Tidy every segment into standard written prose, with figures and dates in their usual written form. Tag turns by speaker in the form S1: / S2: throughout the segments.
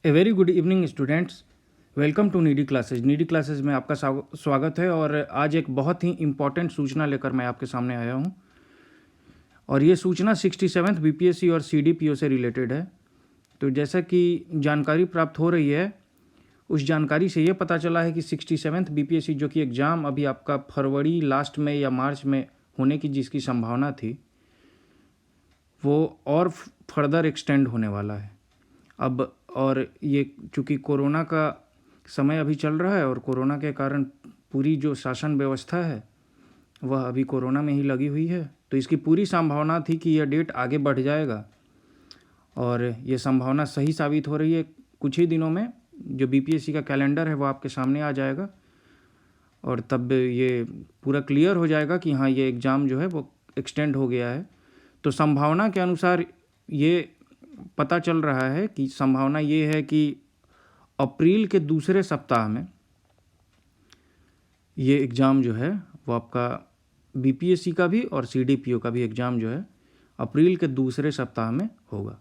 S1: A very good evening students, welcome to needy classes. Needy classes में आपका स्वागत है। और आज एक बहुत ही इम्पॉर्टेंट सूचना लेकर मैं आपके सामने आया हूँ। और ये सूचना 67th बीपीएससी और सीडीपीओ से रिलेटेड है। तो जैसा कि जानकारी प्राप्त हो रही है, उस जानकारी से ये पता चला है कि 67th बीपीएससी जो कि एग्ज़ाम अभी आपका फरवरी लास्ट में या मार्च में होने की जिसकी संभावना थी, वो और फर्दर एक्सटेंड होने वाला है अब। और ये चूँकि कोरोना का समय अभी चल रहा है और कोरोना के कारण पूरी जो शासन व्यवस्था है वह अभी कोरोना में ही लगी हुई है, तो इसकी पूरी संभावना थी कि यह डेट आगे बढ़ जाएगा। और ये संभावना सही साबित हो रही है। कुछ ही दिनों में जो बीपीएससी का कैलेंडर है वो आपके सामने आ जाएगा और तब ये पूरा क्लियर हो जाएगा कि हाँ, ये एग्ज़ाम जो है वो एक्सटेंड हो गया है। तो संभावना के अनुसार ये पता चल रहा है कि संभावना ये है कि अप्रैल के दूसरे सप्ताह में ये एग्ज़ाम जो है वो आपका बीपीएससी का भी और सीडीपीओ का भी एग्ज़ाम जो है अप्रैल के दूसरे सप्ताह में होगा।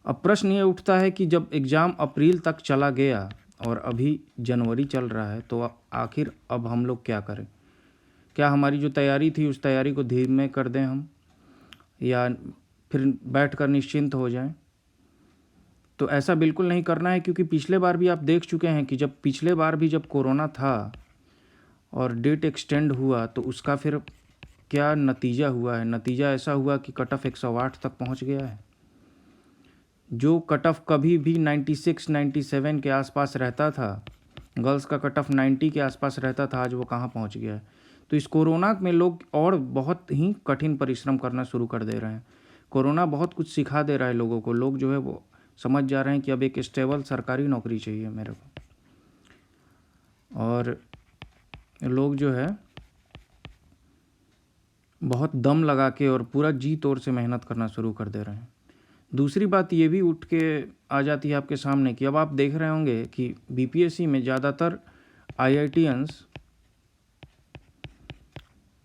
S1: अब प्रश्न ये उठता है कि जब एग्ज़ाम अप्रैल तक चला गया और अभी जनवरी चल रहा है, तो आखिर अब हम लोग क्या करें? क्या हमारी जो तैयारी थी उस तैयारी को धीमे कर दें हम, या फिर बैठकर निश्चिंत हो जाएं? तो ऐसा बिल्कुल नहीं करना है, क्योंकि पिछले बार भी आप देख चुके हैं कि जब पिछले बार भी जब कोरोना था और डेट एक्सटेंड हुआ तो उसका फिर क्या नतीजा हुआ है। नतीजा ऐसा हुआ कि कट ऑफ 108 तक पहुंच गया है। जो कट ऑफ कभी भी 96, 97 के आसपास रहता था, गर्ल्स का कट ऑफ 90 के आसपास रहता था, आज वो कहाँ पहुंच गया है। तो इस कोरोना में लोग और बहुत ही कठिन परिश्रम करना शुरू कर दे रहे हैं। कोरोना बहुत कुछ सिखा दे रहा है लोगों को। लोग जो है वो समझ जा रहे हैं कि अब एक स्टेबल सरकारी नौकरी चाहिए मेरे को, और लोग जो है बहुत दम लगा के और पूरा जी तोड़ से मेहनत करना शुरू कर दे रहे हैं। दूसरी बात ये भी उठ के आ जाती है आपके सामने कि अब आप देख रहे होंगे कि बीपीएससी में ज़्यादातर आईआईटियंस,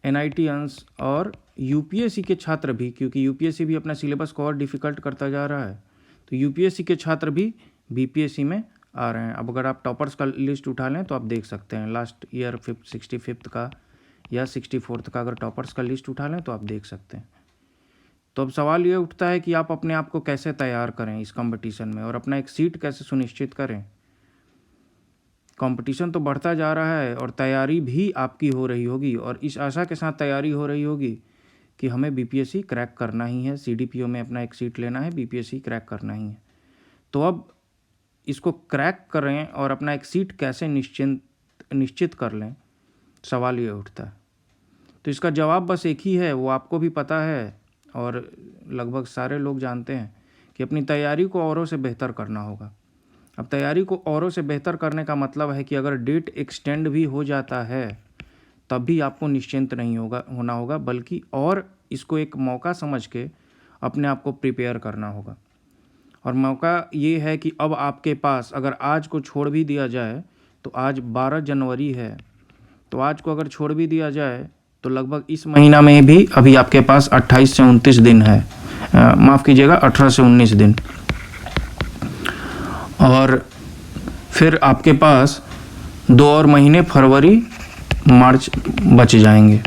S1: एनआईटियंस और यूपीएससी के छात्र भी, क्योंकि यूपीएससी भी अपना सिलेबस को और डिफ़िकल्ट करता जा रहा है, तो यूपीएससी के छात्र भी बीपीएससी में आ रहे हैं। अब अगर आप टॉपर्स का लिस्ट उठा लें तो आप देख सकते हैं लास्ट ईयर 65th का या 64th का, अगर टॉपर्स का लिस्ट उठा लें तो आप देख सकते हैं। तो अब सवाल ये उठता है कि आप अपने आप को कैसे तैयार करें इस कंपटीशन में और अपना एक सीट कैसे सुनिश्चित करें। कंपटीशन तो बढ़ता जा रहा है और तैयारी भी आपकी हो रही होगी, और इस आशा के साथ तैयारी हो रही होगी कि हमें बीपीएससी क्रैक करना ही है, सीडीपीओ में अपना एक सीट लेना है, बीपीएससी क्रैक करना ही है। तो अब इसको क्रैक करें और अपना एक सीट कैसे निश्चित कर लें, सवाल ये उठता है। तो इसका जवाब बस एक ही है, वो आपको भी पता है और लगभग सारे लोग जानते हैं कि अपनी तैयारी को औरों से बेहतर करना होगा। अब तैयारी को औरों से बेहतर करने का मतलब है कि अगर डेट एक्सटेंड भी हो जाता है तब भी आपको निश्चिंत नहीं होना होगा, बल्कि और इसको एक मौका समझ के अपने आप को प्रिपेयर करना होगा। और मौका ये है कि अब आपके पास, अगर आज को छोड़ भी दिया जाए तो आज 12 जनवरी है, तो आज को अगर छोड़ भी दिया जाए तो लगभग इस महीना में भी अभी आपके पास 28 से 29 दिन है, माफ़ कीजिएगा 18 से 19 दिन, और फिर आपके पास 2 और महीने फरवरी मार्च बच जाएंगे।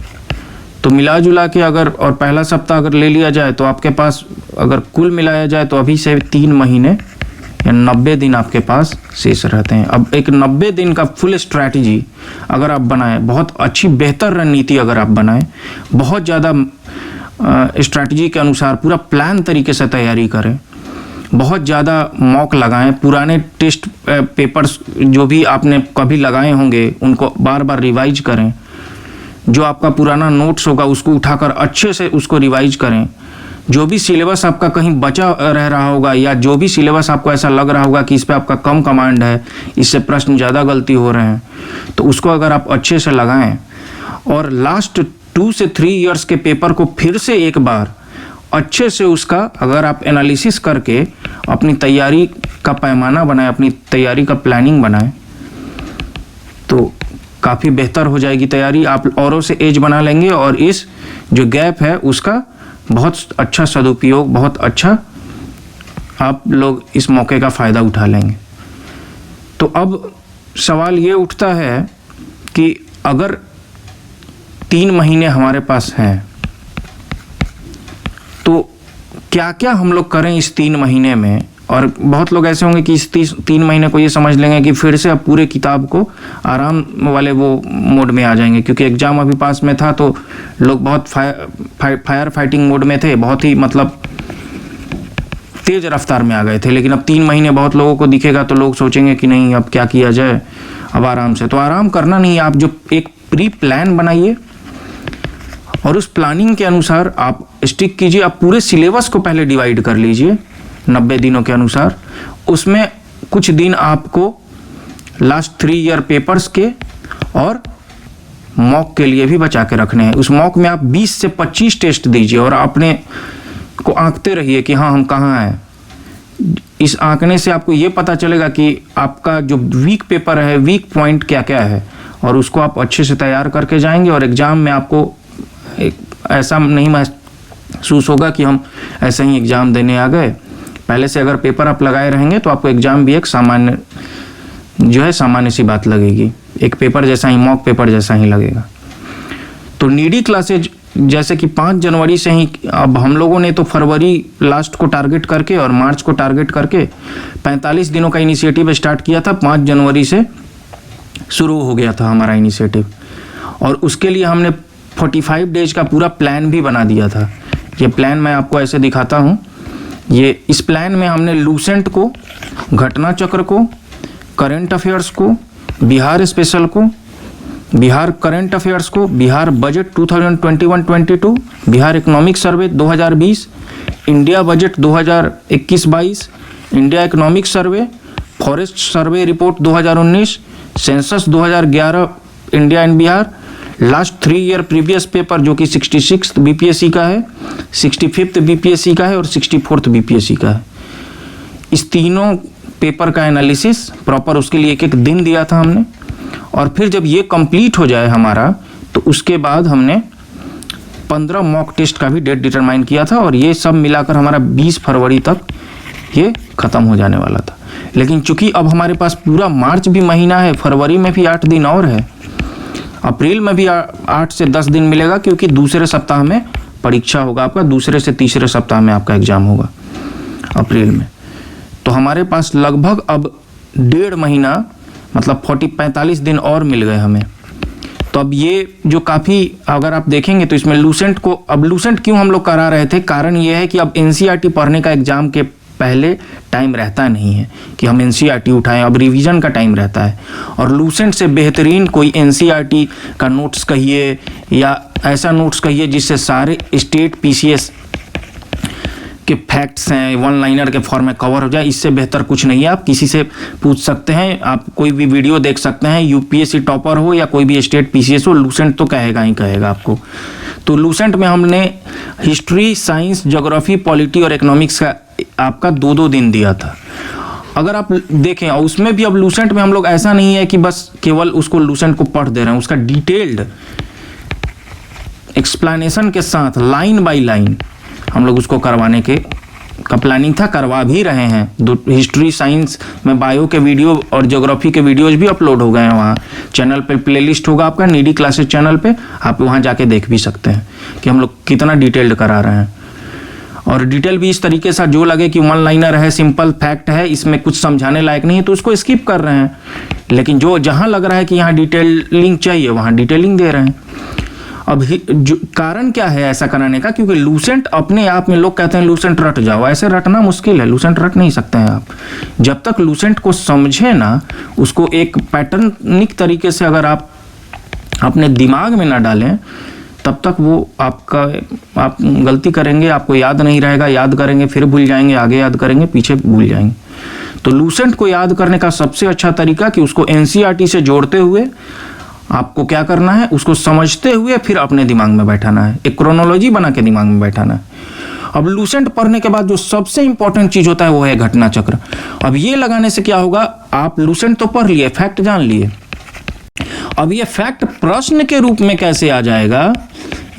S1: तो मिला जुला के अगर और पहला सप्ताह अगर ले लिया जाए तो आपके पास, अगर कुल मिलाया जाए तो अभी से 3 महीने या 90 दिन आपके पास शेष रहते हैं। अब एक 90 दिन का फुल स्ट्रैटेजी अगर आप बनाएं, बहुत अच्छी बेहतर रणनीति अगर आप बनाएं, बहुत ज़्यादा स्ट्रैटेजी के अनुसार पूरा प्लान तरीके से तैयारी करें, बहुत ज़्यादा मॉक लगाएं, पुराने टेस्ट पेपर्स जो भी आपने कभी लगाए होंगे उनको बार बार रिवाइज करें, जो आपका पुराना नोट्स होगा उसको उठाकर अच्छे से उसको रिवाइज करें, जो भी सिलेबस आपका कहीं बचा रह रहा होगा या जो भी सिलेबस आपको ऐसा लग रहा होगा कि इस पे आपका कम कमांड है, इससे प्रश्न ज़्यादा गलती हो रहे हैं, तो उसको अगर आप अच्छे से लगाएं और लास्ट 2 से 3 ईयर्स के पेपर को फिर से एक बार अच्छे से उसका अगर आप एनालिसिस करके अपनी तैयारी का पैमाना बनाएं, अपनी तैयारी का प्लानिंग बनाएं, तो काफ़ी बेहतर हो जाएगी तैयारी। आप औरों से एज बना लेंगे और इस जो गैप है उसका बहुत अच्छा सदुपयोग, बहुत अच्छा आप लोग इस मौके का फ़ायदा उठा लेंगे। तो अब सवाल ये उठता है कि अगर 3 महीने हमारे पास हैं तो क्या क्या हम लोग करें इस 3 महीने में। और बहुत लोग ऐसे होंगे कि इस 3 महीने को ये समझ लेंगे कि फिर से अब पूरे किताब को आराम वाले वो मोड में आ जाएंगे, क्योंकि एग्ज़ाम अभी पास में था तो लोग बहुत फायर फाइटिंग मोड में थे, बहुत ही मतलब तेज़ रफ्तार में आ गए थे। लेकिन अब 3 महीने बहुत लोगों को दिखेगा तो लोग सोचेंगे कि नहीं अब क्या किया जाए, अब आराम से। तो आराम करना नहीं है, आप जो एक प्री प्लान बनाइए और उस प्लानिंग के अनुसार आप स्टिक कीजिए। आप पूरे सिलेबस को पहले डिवाइड कर लीजिए 90 दिनों के अनुसार। उसमें कुछ दिन आपको लास्ट 3 ईयर पेपर्स के और मॉक के लिए भी बचा के रखने हैं। उस मॉक में आप 20 से 25 टेस्ट दीजिए और अपने को आंकते रहिए कि हाँ हम कहाँ हैं। इस आंकने से आपको ये पता चलेगा कि आपका जो वीक पेपर है, वीक पॉइंट क्या क्या है, और उसको आप अच्छे से तैयार करके जाएंगे। और एग्ज़ाम में आपको ऐसा नहीं महसूस होगा कि हम ऐसे ही एग्ज़ाम देने आ गए। पहले से अगर पेपर आप लगाए रहेंगे तो आपको एग्ज़ाम भी एक सामान्य जो है सामान्य सी बात लगेगी, एक पेपर जैसा ही, मॉक पेपर जैसा ही लगेगा। तो नीडी क्लासेज जैसे कि 5 जनवरी से ही, अब हम लोगों ने तो फरवरी लास्ट को टारगेट करके और मार्च को टारगेट करके 45 दिनों का इनिशिएटिव स्टार्ट किया था। 5 जनवरी से शुरू हो गया था हमारा इनिशिएटिव और उसके लिए हमने 45 डेज का पूरा प्लान भी बना दिया था। ये प्लान मैं आपको ऐसे दिखाता हूँ। ये इस प्लान में हमने लूसेंट को, घटना चक्र को, करंट अफेयर्स को, बिहार स्पेशल को, बिहार करंट अफेयर्स को, Bihar budget 2021-22, Bihar economic survey 2020, India budget 2021-22, India economic survey, forest survey report 2019, census 2011 India and Bihar, last 3 year previous paper जो कि 66th बीपीएससी का है, 65th बीपीएससी का है और 64th बीपीएससी का है। इस तीनों पेपर का एनालिसिस प्रॉपर, उसके लिए एक दिन दिया था हमने। और फिर जब ये कंप्लीट हो जाए हमारा तो उसके बाद हमने 15 मॉक टेस्ट का भी डेट डिटरमाइन किया था और ये सब मिलाकर हमारा 20 फरवरी तक ये ख़त्म हो जाने वाला था। लेकिन चूंकि अब हमारे पास पूरा मार्च भी महीना है, फरवरी में भी 8 दिन और है, अप्रैल में भी 8 से 10 दिन मिलेगा, क्योंकि दूसरे सप्ताह में परीक्षा होगा आपका, दूसरे से तीसरे सप्ताह में आपका एग्ज़ाम होगा अप्रैल में। तो हमारे पास लगभग अब 1.5 महीना मतलब 45 दिन और मिल गए हमें। तो अब ये जो काफ़ी, अगर आप देखेंगे तो इसमें लूसेंट को, अब लूसेंट क्यों हम लोग करा रहे थे, कारण ये है कि अब एनसीईआरटी पढ़ने का एग्ज़ाम के पहले टाइम रहता नहीं है कि हम एनसीईआरटी उठाएं, अब रिवीजन का टाइम रहता है। और लूसेंट से बेहतरीन कोई एनसीईआरटी का नोट्स कहिए या ऐसा नोट्स कहिए जिससे सारे स्टेट पीसीएस के फैक्ट्स हैं 1 लाइनर के फॉर्म में कवर हो जाए, इससे बेहतर कुछ नहीं है। आप किसी से पूछ सकते हैं, आप कोई भी वीडियो देख सकते हैं, यूपीएससी टॉपर हो या कोई भी स्टेट पीसीएस हो, लूसेंट तो कहेगा ही कहेगा आपको। तो लूसेंट में हमने हिस्ट्री, साइंस, ज्योग्राफी, पॉलिटी और इकोनॉमिक्स का आपका 2-2 दिन दिया था। अगर आप देखें, और उसमें भी अब लूसेंट में हम लोग ऐसा नहीं है कि बस केवल उसको लूसेंट को पढ़ दे रहे हैं, उसका डिटेल्ड एक्सप्लेनेशन के साथ लाइन बाय लाइन हम लोग उसको करवाने का प्लानिंग था, करवा भी रहे हैं। हिस्ट्री, साइंस में बायो के वीडियो और ज्योग्राफी के वीडियोज भी अपलोड हो गए हैं। वहाँ चैनल पे प्लेलिस्ट होगा आपका नीडी क्लासेस चैनल पे, आप वहाँ जाके देख भी सकते हैं कि हम लोग कितना डिटेल्ड करा रहे हैं। और डिटेल भी इस तरीके से, जो लगे कि 1 लाइनर है, सिंपल फैक्ट है, इसमें कुछ समझाने लायक नहीं है तो उसको स्किप कर रहे हैं। लेकिन जो जहाँ लग रहा है कि यहाँ डिटेलिंग चाहिए वहाँ डिटेलिंग दे रहे हैं। अब जो कारण क्या है ऐसा कराने का, क्योंकि लूसेंट अपने आप में, लोग कहते हैं लूसेंट रट जाओ, ऐसे रटना मुश्किल है, लूसेंट रट नहीं सकते हैं आप। जब तक लूसेंट को समझे ना, उसको एक पैटर्निक तरीके से अगर आप अपने दिमाग में ना डालें, तब तक वो आप गलती करेंगे, आपको याद नहीं रहेगा, याद करेंगे फिर भूल जाएंगे, आगे याद करेंगे पीछे भूल जाएंगे। तो लूसेंट को याद करने का सबसे अच्छा तरीका कि उसको एनसीईआरटी से जोड़ते हुए आपको क्या करना है, उसको समझते हुए फिर अपने दिमाग में बैठाना है, एक क्रोनोलॉजी बना के दिमाग में बैठाना है। अब लूसेंट पढ़ने के बाद जो सबसे इंपॉर्टेंट चीज होता है वो है घटना चक्र। अब ये लगाने से क्या होगा, आप लूसेंट तो पढ़ लिए, फैक्ट जान लिए, अब ये फैक्ट प्रश्न के रूप में कैसे आ जाएगा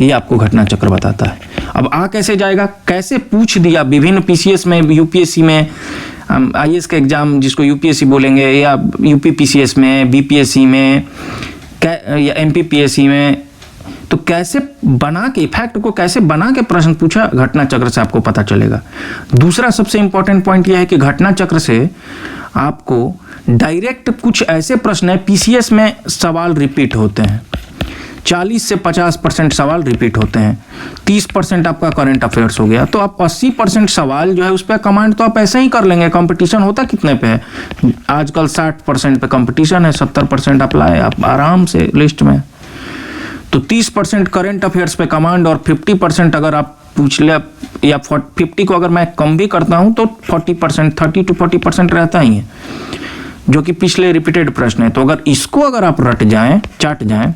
S1: ये आपको घटना चक्र बताता है। अब आ कैसे जाएगा, कैसे पूछ दिया विभिन्न पीसीएस में, यूपीएससी में, आईएएस का एग्जाम जिसको यूपीएससी बोलेंगे, या यूपी पीसीएस में, बीपीएससी में या एमपीपीएससी में, तो कैसे बना के फैक्ट को कैसे बना के प्रश्न पूछा, घटना चक्र से आपको पता चलेगा। दूसरा सबसे इंपॉर्टेंट पॉइंट यह है कि घटना चक्र से आपको डायरेक्ट कुछ ऐसे प्रश्न है, पीसीएस में सवाल रिपीट होते हैं, 40 से 50% सवाल रिपीट होते हैं, 30% आपका करंट अफेयर्स हो गया, तो आप 80% सवाल जो है उस पर कमांड तो आप ऐसे ही कर लेंगे। कंपटीशन होता कितने पे है आजकल, 60% पे कंपटीशन है, 70% आप लाए आप आराम से लिस्ट में। तो 30% करंट अफेयर्स पे कमांड और 50% अगर आप पूछ ले, या 50 को अगर मैं कम भी करता हूं तो 40%, 30 to 40% रहता ही है, जो कि पिछले रिपीटेड प्रश्न है। तो अगर इसको अगर आप रट जाएं, चाट जाएं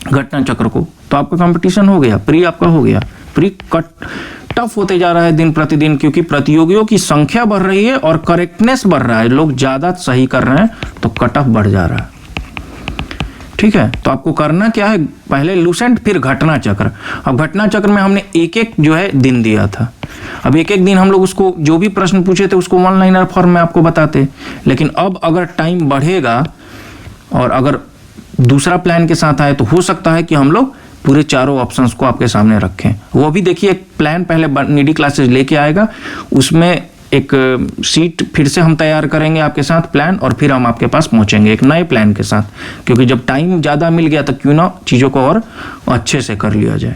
S1: घटना चक्र को, तो आपका कंपटीशन हो गया, प्री आपका हो गया। प्री टफ होते जा रहा है दिन प्रतिदिन, क्योंकि प्रतियोगियों की संख्या बढ़ रही है और करेक्टनेस बढ़ रहा है, लोग ज्यादा सही कर रहे हैं, तो कट ऑफ बढ़ जा रहा है। ठीक है, तो आपको करना क्या है, पहले लूसेंट फिर घटना चक्र। अब घटना चक्र में हमने एक एक जो है दिन दिया था, अब एक एक दिन हम लोग उसको जो भी प्रश्न पूछे थे उसको वन लाइनर फॉर्म में आपको बताते। लेकिन अब अगर टाइम बढ़ेगा और अगर दूसरा प्लान के साथ आए तो हो सकता है कि हम लोग पूरे चारों ऑप्शंस को आपके सामने रखें। वो भी देखिए, एक प्लान पहले नीडी क्लासेज लेके आएगा, उसमें एक सीट फिर से हम तैयार करेंगे आपके साथ प्लान, और फिर हम आपके पास पहुंचेंगे एक नए प्लान के साथ, क्योंकि जब टाइम ज़्यादा मिल गया तो क्यों ना चीज़ों को और अच्छे से कर लिया जाए।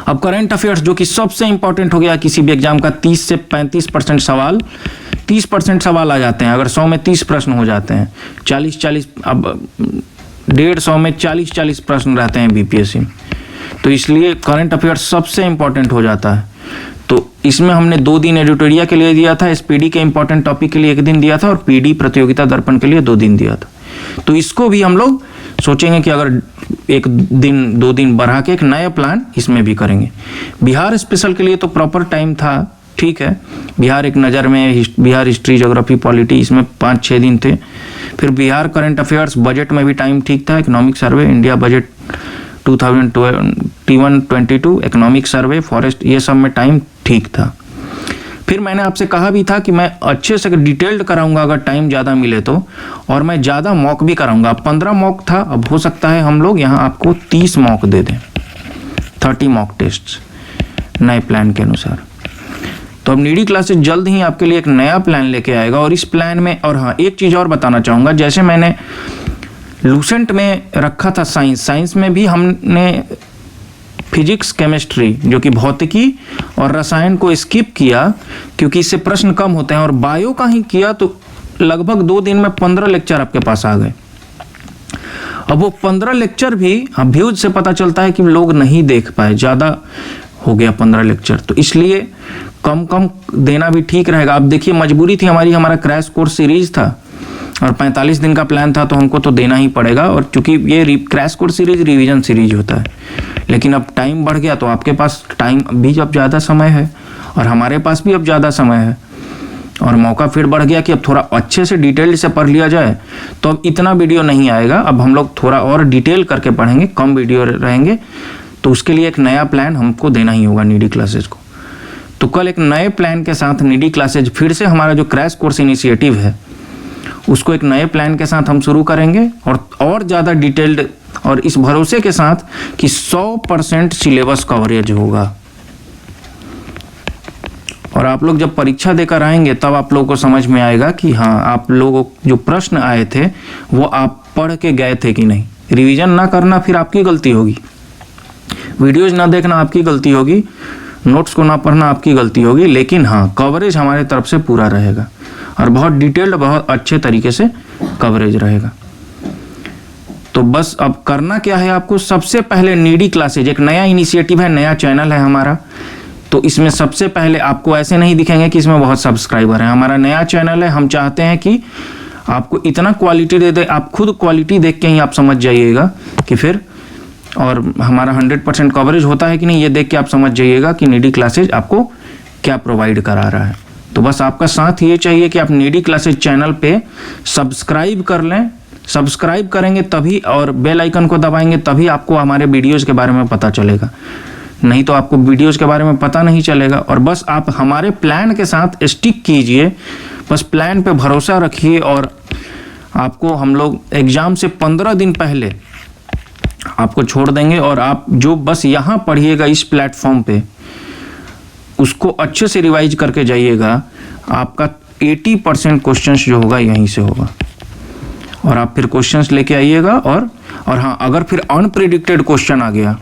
S1: अब करंट अफेयर्स जो कि सबसे इंपॉर्टेंट हो गया किसी भी एग्जाम का, 30 से 35% सवाल, 30% सवाल आ जाते हैं। अगर 100 में 30 प्रश्न हो जाते हैं, 40 अब 150 में 40 प्रश्न रहते हैं बीपीएससी में, तो इसलिए करंट अफेयर्स सबसे इंपॉर्टेंट हो जाता है। तो इसमें हमने 2 दिन एडिटोरिया के लिए दिया था, एसपीडी के इंपॉर्टेंट टॉपिक के लिए 1 दिन दिया था, और पीडी प्रतियोगिता दर्पण के लिए 2 दिन दिया था। तो इसको भी हम लोग सोचेंगे कि अगर 1 दिन 2 दिन बढ़ा के एक नया प्लान इसमें भी करेंगे। बिहार स्पेशल के लिए तो प्रॉपर टाइम था, ठीक है, बिहार एक नज़र में, बिहार हिस्ट्री, ज्योग्राफी, पॉलिटी, इसमें 5-6 दिन थे। फिर बिहार करंट अफेयर्स, बजट में भी टाइम ठीक था, economic survey, India budget 2021-22, economic survey, forest, ये सब में टाइम ठीक था। फिर मैंने आपसे कहा भी था कि मैं अच्छे से डिटेल्ड कराऊंगा अगर टाइम ज़्यादा मिले तो, और मैं ज़्यादा मॉक भी कराऊंगा। अब 15 मॉक था, अब हो सकता है हम लोग यहाँ आपको 30 मॉक दे दें, 30 मॉक टेस्ट नए प्लान के अनुसार। तो अब नीडी क्लासेस जल्द ही आपके लिए एक नया प्लान लेके आएगा, और इस प्लान में, और हाँ एक चीज़ और बताना चाहूँगा, जैसे मैंने लूसेंट में रखा था साइंस में भी हमने फिजिक्स, केमिस्ट्री जो कि भौतिकी और रसायन को स्किप किया क्योंकि इससे प्रश्न कम होते हैं, और बायो का ही किया, तो लगभग 2 दिन में 15 लेक्चर आपके पास आ गए। अब वो 15 लेक्चर भी व्यूज से पता चलता है कि लोग नहीं देख पाए, ज़्यादा हो गया 15 लेक्चर, तो इसलिए कम कम देना भी ठीक रहेगा। अब देखिए मजबूरी थी हमारी, हमारा क्रैश कोर्स सीरीज था और 45 दिन का प्लान था, तो हमको तो देना ही पड़ेगा, और चूंकि ये crash course series revision series होता है, लेकिन अब टाइम बढ़ गया तो आपके पास टाइम भी अब ज़्यादा समय है और हमारे पास भी अब ज़्यादा समय है, और मौका फिर बढ़ गया कि अब थोड़ा अच्छे से डिटेल से पढ़ लिया जाए। तो अब इतना वीडियो नहीं आएगा, अब हम लोग थोड़ा और डिटेल करके पढ़ेंगे, कम वीडियो रहेंगे, तो उसके लिए एक नया प्लान हमको देना ही होगा नीडी क्लासेज को। तो कल एक नए प्लान के साथ नीडी क्लासेज, फिर से हमारा जो क्रैश कोर्स इनिशिएटिव है उसको एक नए प्लान के साथ हम शुरू करेंगे, और ज़्यादा डिटेल्ड, और इस भरोसे के साथ कि 100% सिलेबस कवरेज होगा। और आप लोग जब परीक्षा देकर आएंगे तब आप लोगों को समझ में आएगा कि हाँ, आप लोगों जो प्रश्न आए थे वो आप पढ़ के गए थे कि नहीं। रिवीजन ना करना फिर आपकी गलती होगी, वीडियोज ना देखना आपकी गलती होगी, नोट्स को ना पढ़ना आपकी गलती होगी, लेकिन हाँ कवरेज हमारे तरफ से पूरा रहेगा और बहुत डिटेल्ड, बहुत अच्छे तरीके से कवरेज रहेगा। तो बस अब करना क्या है आपको, सबसे पहले नीडी क्लासेज एक नया इनिशिएटिव है, नया चैनल है हमारा, तो इसमें सबसे पहले आपको ऐसे नहीं दिखेंगे कि इसमें बहुत सब्सक्राइबर हैं। हमारा नया चैनल है, हम चाहते हैं कि आपको इतना क्वालिटी दे दे, आप खुद क्वालिटी देख के ही आप समझ जाइएगा कि फिर, और हमारा 100% कवरेज होता है कि नहीं, ये देख के आप समझ जाइएगा कि नीडी क्लासेज आपको क्या प्रोवाइड करा रहा है। तो बस आपका साथ ये चाहिए कि आप नीडी क्लासेज चैनल पे सब्सक्राइब कर लें। सब्सक्राइब करेंगे तभी, और बेल आइकन को दबाएंगे तभी आपको हमारे वीडियोज़ के बारे में पता चलेगा। नहीं तो आपको वीडियोज़ के बारे में पता नहीं चलेगा। और बस आप हमारे प्लान के साथ स्टिक कीजिए, बस प्लान पे भरोसा रखिए और आपको हम लोग एग्ज़ाम से 15 दिन पहले आपको छोड़ देंगे। और आप जो बस यहाँ पढ़िएगा इस प्लेटफॉर्म पे, उसको अच्छे से रिवाइज करके जाइएगा, आपका 80% क्वेश्चंस जो होगा यहीं से होगा। और आप फिर क्वेश्चंस लेके आइएगा। और हाँ, अगर फिर अनप्रेडिक्टेड क्वेश्चन आ गया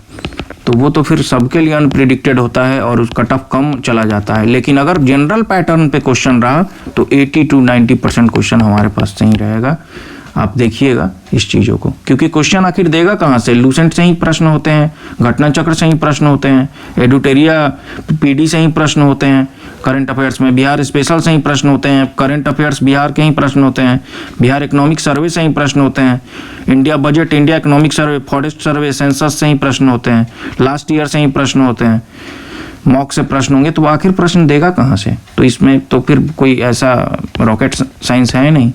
S1: तो वो तो फिर सबके लिए अनप्रेडिक्टेड होता है और उसका टफ कम चला जाता है। लेकिन अगर जनरल पैटर्न पे क्वेश्चन रहा तो 80 to 90% क्वेश्चन हमारे पास सही रहेगा। आप देखिएगा इस चीज़ों को, क्योंकि क्वेश्चन आखिर देगा कहाँ से? लूसेंट से ही प्रश्न होते हैं, घटना चक्र से ही प्रश्न होते हैं, एडुटेरिया पीडी से ही प्रश्न होते हैं, करंट अफेयर्स में बिहार स्पेशल से ही प्रश्न होते हैं, करंट अफेयर्स बिहार के ही प्रश्न होते हैं, बिहार इकोनॉमिक सर्वे से ही प्रश्न होते हैं, India budget, India economic survey, forest survey, census से ही प्रश्न होते हैं, लास्ट ईयर से ही प्रश्न होते हैं, मॉक से प्रश्न होंगे। तो आखिर प्रश्न देगा कहाँ से? तो इसमें तो फिर कोई ऐसा रॉकेट साइंस है नहीं।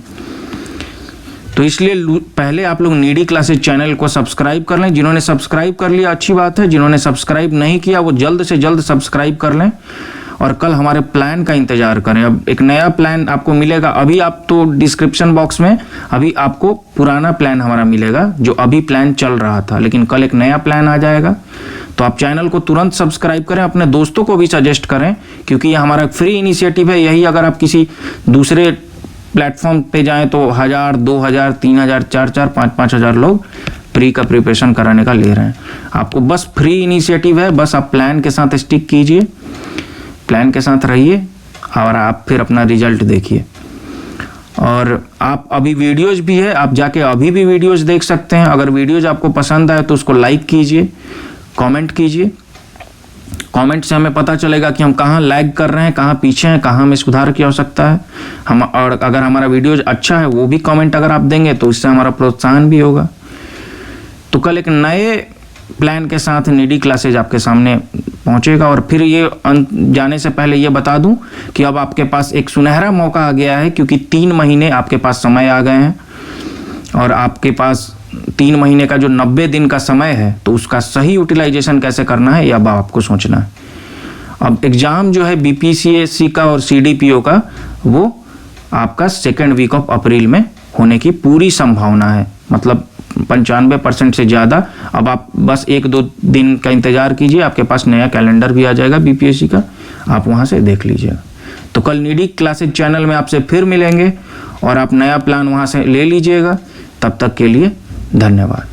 S1: तो इसलिए पहले आप लोग नीडी क्लासेज चैनल को सब्सक्राइब कर लें। जिन्होंने सब्सक्राइब कर लिया अच्छी बात है, जिन्होंने सब्सक्राइब नहीं किया वो जल्द से जल्द सब्सक्राइब कर लें और कल हमारे प्लान का इंतजार करें। अब एक नया प्लान आपको मिलेगा। अभी आप तो डिस्क्रिप्शन बॉक्स में अभी आपको पुराना प्लान हमारा मिलेगा जो अभी प्लान चल रहा था, लेकिन कल एक नया प्लान आ जाएगा। तो आप चैनल को तुरंत सब्सक्राइब करें, अपने दोस्तों को भी सजेस्ट करें, क्योंकि ये हमारा फ्री इनिशिएटिव है। यही अगर आप किसी दूसरे प्लेटफॉर्म पे जाएं तो 1000, 2000, 3000, 4000, 5000 लोग प्री का प्रिपरेशन कराने का ले रहे हैं। आपको बस फ्री इनिशिएटिव है, बस आप प्लान के साथ स्टिक कीजिए, प्लान के साथ रहिए और आप फिर अपना रिजल्ट देखिए। और आप अभी वीडियोज भी है, आप जाके अभी भी वीडियोज देख सकते हैं। अगर वीडियोज आपको पसंद आए तो उसको लाइक कीजिए, कमेंट कीजिए। कमेंट से हमें पता चलेगा कि हम कहाँ लैग कर रहे हैं, कहाँ पीछे हैं, कहाँ हमें सुधार की आवश्यकता है। हम और अगर हमारा वीडियोज अच्छा है वो भी कमेंट अगर आप देंगे तो इससे हमारा प्रोत्साहन भी होगा। तो कल एक नए प्लान के साथ नीडी क्लासेज आपके सामने पहुंचेगा। और फिर ये जाने से पहले ये बता दूं कि अब आपके पास एक सुनहरा मौका आ गया है, क्योंकि 3 महीने आपके पास समय आ गए हैं और आपके पास 3 महीने का जो 90 दिन का समय है तो उसका सही यूटिलाइजेशन कैसे करना है ये अब आपको सोचना है। अब एग्ज़ाम जो है बीपीसीएससी का और सीडीपीओ का वो आपका 2nd वीक ऑफ अप्रैल में होने की पूरी संभावना है, मतलब 95% से ज़्यादा। अब आप बस 1-2 दिन का इंतज़ार कीजिए, आपके पास नया कैलेंडर भी आ जाएगा बीपीएससी का, आप वहाँ से देख लीजिएगा। तो कल नीडी क्लासेज चैनल में आपसे फिर मिलेंगे और आप नया प्लान वहाँ से ले लीजिएगा। तब तक के लिए धन्यवाद।